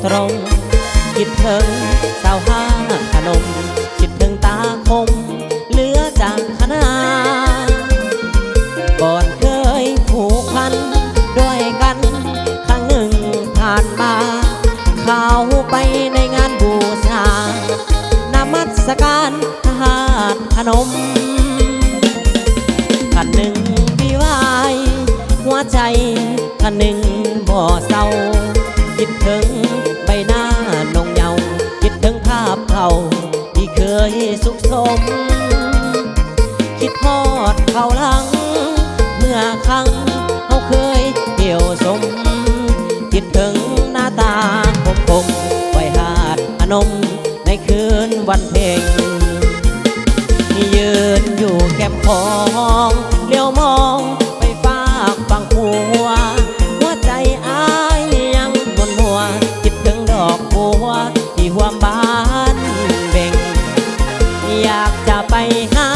ตรงคิดถึงสาวห้าขนมคิดถึงตาคมเหลือจากคณะก่อนเคยผูกพันด้วยกันครั้งหนึ่งผ่านมาเข้าไปในงานบูชานมัสการธาตุพนมขันหนึ่งพี่วายหัวใจขันหนึ่งบ่เศร้าคิดถึงใบหน้านงเยาว์คิดถึงภาพเขาที่เคยสุขสมคิดทอดเขาหลังเมื่อครั้งเขาเคยเดี่ยวสมคิดถึงหน้าตาคมไว้หาดพนมในคืนวันเพ็ญยืนอยู่แคมป์ของเลี้ยวมองไปฝากฝั่งหัวใจอ้ายยังมนมัวคิดถึงดอกบัวที่ห่วงบ้านเบ่งอยากจะไปหา